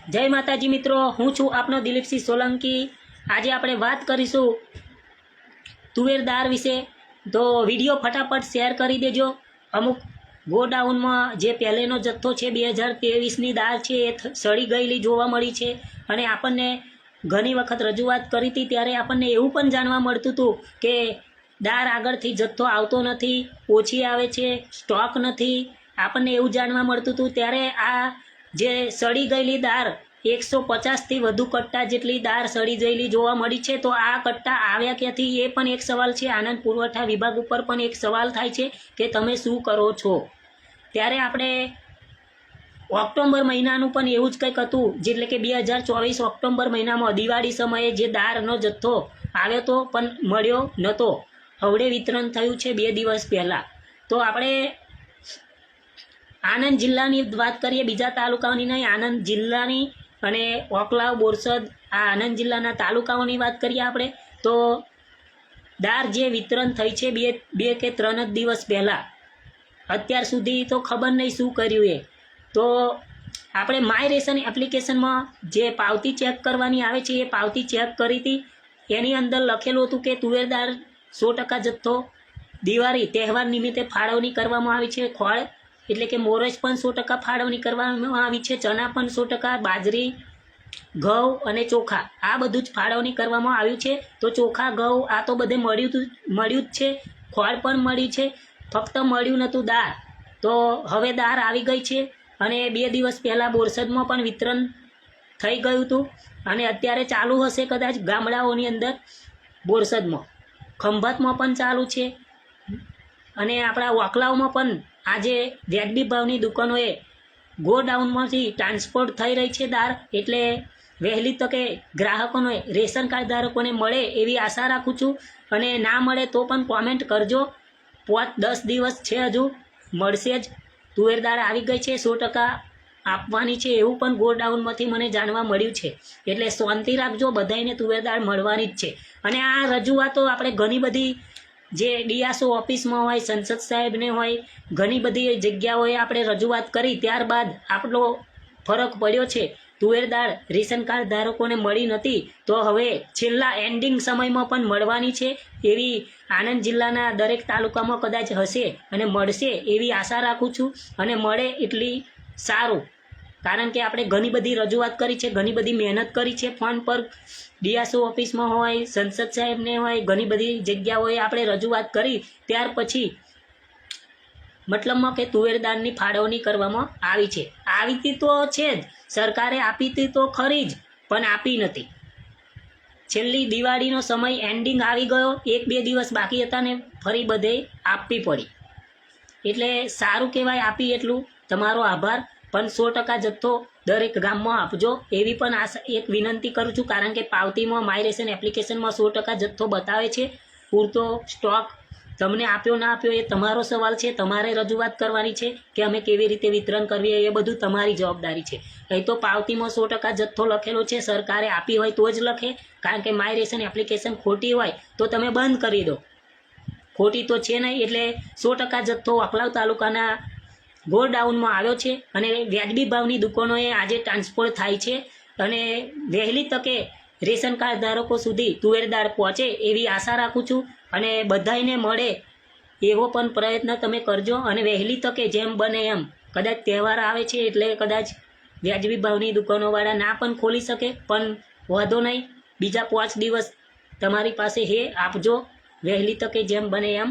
जय माताजी मित्रों, हूँ छूँ आपनो दिलीपसिंह सोलंकी। आज આપણે વાત કરીશું તુવેર દાળ વિશે। તો વિડીયો ફટાફટ શેર કરી દેજો। અમુક ગોડાઉનમાં જે પહેલેનો જથ્થો છે 2023ની દાળ છે એ સડી ગયેલી જોવા મળી છે અને આપણને ઘણી વખત રજૂઆત કરી હતી ત્યારે આપણને એવું પણ જાણવા મળતું હતું કે દાળ આગળથી જથ્થો આવતો નથી, ઓછી આવે છે, સ્ટોક નથી, આપણને એવું જાણવા મળતું હતું। ત્યારે આ જે સડી ગયેલી દાળ 150થી વધુ કટ્ટા જેટલી દાળ સડી ગયેલી જોવા મળી છે। તો આ કટ્ટા આવ્યા ક્યાંથી એ પણ એક સવાલ છે। આનંદ પુરવઠા વિભાગ ઉપર પણ એક સવાલ થાય છે કે તમે શું કરો છો। ત્યારે આપણે ઓક્ટોબર મહિનાનું પણ એવું જ કંઈક હતું, એટલે કે 2024 ઓક્ટોબર મહિનામાં દિવાળી સમયે જે દાળનો જથ્થો આવ્યો તો પણ મળ્યો નહોતો, હવડે વિતરણ થયું છે 2 દિવસ પહેલાં। તો આપણે આનંદ જિલ્લાની વાત કરીએ, બીજા તાલુકાઓની નહીં, આનંદ જિલ્લાની અને ઓકલાવ, બોરસદ, આ આનંદ જિલ્લાના તાલુકાઓની વાત કરીએ આપણે તો દાળ જે વિતરણ થઈ છે બે કે 3 જ દિવસ પહેલાં, અત્યાર સુધી તો ખબર નહીં શું કર્યું એ। તો આપણે માય રેશન એપ્લિકેશનમાં જે પાવતી ચેક કરવાની આવે છે એ પાવતી ચેક કરી હતી, એની અંદર લખેલું હતું કે તુવેર દાળ 100% જથ્થો દિવાળી તહેવાર નિમિત્તે ફાળવણી કરવામાં આવી છે। ખોળ એટલે કે મોરસ પણ 100% ફાળવણી કરવામાં આવી છે, ચણા પણ 100%, બાજરી, ઘઉં અને ચોખા આ બધું જ ફાળવણી કરવામાં આવ્યું છે। તો ચોખા, ઘઉં આ તો બધે મળ્યું જ છે, ખોળ પણ મળી છે, ફક્ત મળ્યું નહોતું દાળ। તો હવે દાળ આવી ગઈ છે અને 2 દિવસ પહેલાં બોરસદમાં પણ વિતરણ થઈ ગયું હતું અને અત્યારે ચાલુ હશે કદાચ ગામડાઓની અંદર, બોરસદમાં, ખંભાતમાં પણ ચાલુ છે અને આપણા વકલાવમાં પણ આજે વ્યાજબી ભાવની દુકાનોએ ગોડાઉનમાંથી ટ્રાન્સપોર્ટ થઈ રહી છે દાળ, એટલે વહેલી તકે ગ્રાહકોને, રેશન કાર્ડ ધારકોને મળે એવી આશા રાખું છું। અને ના મળે તો પણ કોમેન્ટ કરજો, 5-10 દિવસ છે હજુ, મળશે જ। તુવેર દાળ આવી ગઈ છે, 100% આપવાની છે એવું પણ ગોડાઉનમાંથી મને જાણવા મળ્યું છે, એટલે શાંતિ રાખજો, બધાને તુવેર દાળ મળવાની જ છે। અને આ રજૂઆતો આપણે ઘણી બધી જે ડીઆસઓ ઓફિસમાં હોય, સંસદ સાહેબને હોય, ઘણી બધી જગ્યાઓએ આપણે રજૂઆત કરી, ત્યારબાદ આપણો ફરક પડ્યો છે। તુવેર દાળ રેશન કાર્ડ ધારકોને મળી નથી, તો હવે છેલ્લા એન્ડિંગ સમયમાં પણ મળવાની છે એવી આનંદ જિલ્લાના દરેક તાલુકામાં કદાચ હશે અને મળશે એવી આશા રાખું છું। અને મળે એટલી સારું, કારણ કે આપણે ઘણી બધી રજૂઆત કરી છે, ઘણી બધી મહેનત કરી છે, ફોન પર ડીઆસઓ ઓફિસમાં હોય, સંસદ સાહેબને હોય, ઘણી બધી જગ્યાઓએ આપણે રજૂઆત કરી, ત્યાર પછી મતલબમાં કે તુવેર દાળની ફાળવણી કરવામાં આવી છે। આવી તો છે જ, સરકારે આપી હતી તો ખરી જ, પણ આપી નથી। છેલ્લી દિવાળીનો સમય એન્ડિંગ આવી ગયો, 1-2 દિવસ બાકી હતા ને ફરી બધે આપવી પડી, એટલે સારું કહેવાય, આપી એટલું તમારો આભાર। પણ 100% જથ્થો દરેક ગામમાં આપજો એવી પણ એક વિનંતી કરું છું, કારણ કે પાવતીમાં માય રેશન એપ્લિકેશનમાં 100% જથ્થો બતાવે છે, પૂરતો સ્ટોક તમને આપ્યો ના આપ્યો એ તમારો સવાલ છે, તમારે રજૂઆત કરવાની છે કે અમે કેવી રીતે વિતરણ કરવી, એ બધું તમારી જવાબદારી છે। અહીં તો પાવતીમાં 100% જથ્થો લખેલો છે, સરકારે આપી હોય તો જ લખે, કારણ કે માય રેશન એપ્લિકેશન ખોટી હોય તો તમે બંધ કરી દો, ખોટી તો છે નહીં। એટલે 100% જથ્થો અકલાવ તાલુકાના ગોડાઉનમાં આવ્યો છે અને વ્યાજબી ભાવની દુકાનોએ આજે ટ્રાન્સપોર્ટ થાય છે અને વહેલી તકે રેશન કાર્ડ ધારકો સુધી તુવેર દાળ પહોંચે એવી આશા રાખું છું અને બધાને મળે એવો પણ પ્રયત્ન તમે કરજો। અને વહેલી તકે જેમ બને એમ, કદાચ તહેવાર આવે છે એટલે કદાચ વ્યાજબી ભાવની દુકાનોવાળા ના પણ ખોલી શકે, પણ વાંધો નહીં, બીજા 5 દિવસ તમારી પાસે હે, આપજો, વહેલી તકે જેમ બને એમ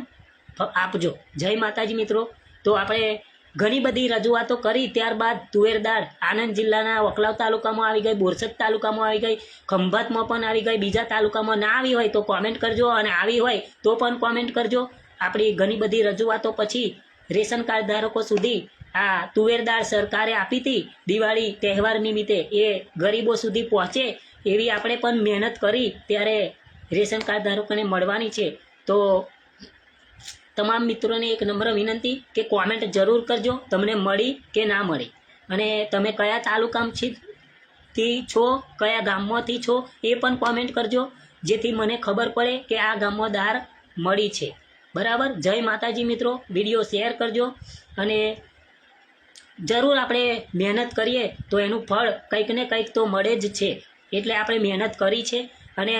આપજો। જય માતાજી મિત્રો। તો આપણે ઘણી બધી રજૂઆતો કરી, ત્યારબાદ તુવેર દાળ આનંદ જિલ્લાના વકલાવ તાલુકામાં આવી ગઈ, બોરસદ તાલુકામાં આવી ગઈ, ખંભાતમાં પણ આવી ગઈ, બીજા તાલુકામાં ના આવી હોય તો કોમેન્ટ કરજો, અને આવી હોય તો પણ કોમેન્ટ કરજો। આપણી ઘણી બધી રજૂઆતો પછી રેશન કાર્ડ ધારકો સુધી આ તુવેર દાળ સરકારે આપી હતી દિવાળી તહેવાર નિમિત્તે, એ ગરીબો સુધી પહોંચે એવી આપણે પણ મહેનત કરી, ત્યારે રેશન કાર્ડ ધારકોને મળવાની છે। તો તમામ મિત્રોને એક નમ્ર વિનંતી કે કોમેન્ટ જરૂર કરજો, તમને મળી કે ના મળી, અને તમે કયા તાલુકામાંથી છો, કયા ગામમાંથી છો એ પણ કોમેન્ટ કરજો, જેથી મને ખબર પડે કે આ ગામમાં દાળ મળી છે, બરાબર। જય માતાજી મિત્રો। વિડીયો શેર કરજો અને જરૂર આપણે મહેનત કરીએ તો એનું ફળ કંઈક ને કંઈક તો મળે જ છે. એટલે આપણે મહેનત કરી છે. અને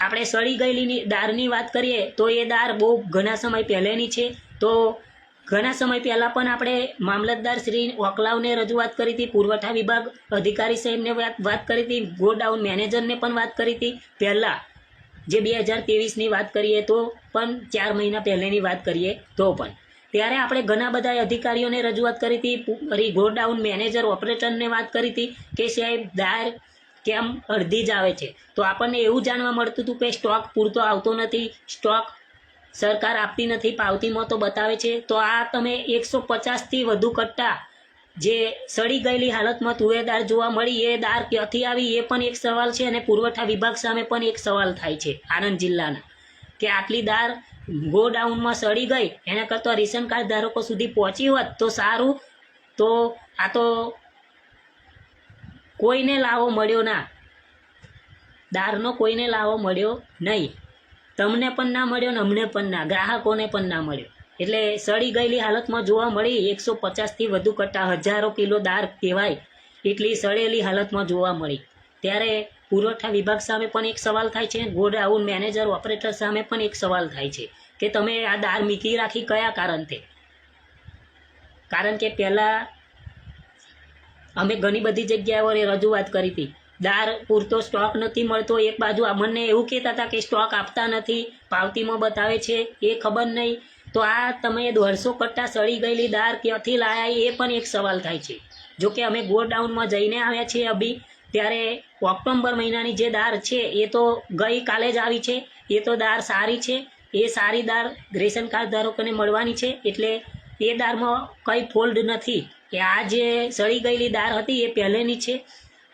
આપણે સડી ગયેલી દાળની વાત કરીએ તો એ દાળ બહુ ઘણા સમય પહેલેની છે. તો ઘણા સમય પહેલાં પણ આપણે મામલતદાર શ્રી ઓકલાવને રજૂઆત કરી હતી, પુરવઠા વિભાગ અધિકારી સાહેબને વાત કરી હતી, ગોડાઉન મેનેજરને પણ વાત કરી હતી. પહેલાં જે 2023ની વાત કરીએ તો પણ 4 મહિના પહેલેની વાત કરીએ તો પણ ત્યારે આપણે ઘણા બધા અધિકારીઓને રજૂઆત કરી હતી. ગોડાઉન મેનેજર ઓપરેટરને વાત કરી હતી કે સાહેબ દાળ કેમ અડધી જ આવે છે. તો આપણને એવું જાણવા મળતું હતું કે સ્ટોક પૂરતો આવતો નથી, સ્ટોક સરકાર આપતી નથી, પાવતીમાં તો બતાવે છે. તો આ તમે 150થી વધુ કટ્ટા જે સડી ગયેલી હાલતમાં તુવેર દાળ જોવા મળી, એ દાળ ક્યાંથી આવી એ પણ એક સવાલ છે. અને પુરવઠા વિભાગ સામે પણ એક સવાલ થાય છે આણંદ જિલ્લાના, કે આટલી દાળ ગોડાઉનમાં સડી ગઈ, એના કરતાં રેશન કાર્ડ ધારકો સુધી પહોંચી હોત તો સારું. તો આ તો કોઈને લાવો મળ્યો ના, દાળનો કોઈને લાવો મળ્યો નહીં. તમને પણ ના મળ્યો ને અમને પણ ના, ગ્રાહકોને પણ ના મળ્યો. એટલે સડી ગયેલી હાલતમાં જોવા મળી 150થી વધુ કટ્ટા, હજારો કિલો દાળ કહેવાય એટલી સડેલી હાલતમાં જોવા મળી. ત્યારે પુરવઠા વિભાગ સામે પણ એક સવાલ થાય છે, ગોડાઉન મેનેજર ઓપરેટર સામે પણ એક સવાલ થાય છે કે તમે આ દાળ મૂકી રાખી કયા કારણથી? કારણ કે પહેલાં અમે ઘણી બધી જગ્યાએ રજૂઆત કરી હતી, દાળ પૂરતો સ્ટોક નથી મળતો. એક બાજુ અમને એવું કહેતા હતા કે સ્ટોક આપતા નથી, પાવતીમાં બતાવે છે, એ ખબર નહીં. તો આ તમે 150 કટ્ટા સડી ગયેલી દાળ ક્યાંથી લાયા એ પણ એક સવાલ થાય છે. જોકે અમે ગોડાઉનમાં જઈને આવ્યા છીએ અભી, ત્યારે ઓક્ટોબર મહિનાની જે દાળ છે એ તો ગઈકાલે જ આવી છે. એ તો દાળ સારી છે, એ સારી દાળ રેશન કાર્ડ ધારકોને મળવાની છે. એટલે એ દાળમાં કંઈ ફોલ્ડ નથી. કે આ જે સડી ગયેલી દાળ હતી એ પહેલેની છે.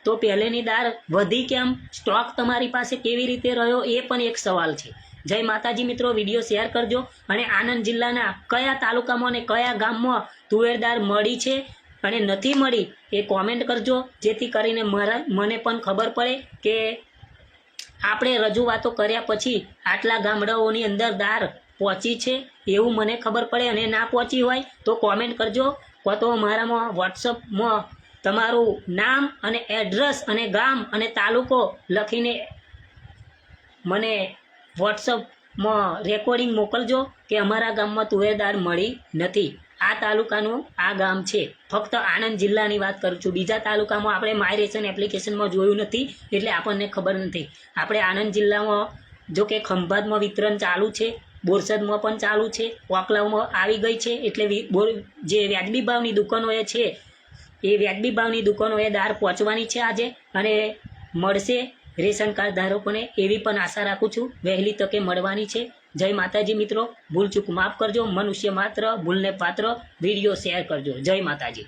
તો પહેલેની દાળ વધી કેમ, સ્ટોક તમારી પાસે કેવી રીતે રહ્યો, એ પણ એક સવાલ છે. જય માતાજી મિત્રો, વિડીયો શેર કરજો. અને આણંદ જિલ્લાના કયા તાલુકામાં અને કયા ગામમાં તુવેર દાળ મળી છે અને નથી મળી એ કોમેન્ટ કરજો, જેથી કરીને મને પણ ખબર પડે કે આપણે રજૂઆતો કર્યા પછી આટલા ગામડાઓની અંદર દાળ પહોંચી છે એવું મને ખબર પડે. અને ના પહોંચી હોય તો કોમેન્ટ કરજો, તો મારામાં વોટ્સઅપમાં તમારું નામ અને એડ્રેસ અને ગામ અને તાલુકો લખીને મને વોટ્સઅપમાં રેકોર્ડિંગ મોકલજો કે અમારા ગામમાં તુવેર દાળ મળી નથી, આ તાલુકાનું આ ગામ છે. ફક્ત આણંદ જિલ્લાની વાત કરું છું, બીજા તાલુકામાં આપણે માય રેશન એપ્લિકેશનમાં જોયું નથી એટલે આપણને ખબર નથી. આપણે આણંદ જિલ્લામાં જો કે ખંભાતમાં વિતરણ ચાલુ છે, બોરસદમાં પણ ચાલુ છે, ઓકલાવમાં આવી ગઈ છે. એટલે જે વ્યાજબી ભાવની દુકાનો એ છે એ વ્યાજબી ભાવની દુકાનોએ દાળ પહોંચવાની છે આજે, અને મળશે રેશન કાર્ડ ધારકોને એવી પણ આશા રાખું છું, વહેલી તકે મળવાની છે. જય માતાજી મિત્રો, ભૂલચૂક માફ કરજો, મનુષ્ય માત્ર ભૂલને પાત્ર. વિડીયો શેર કરજો. જય માતાજી.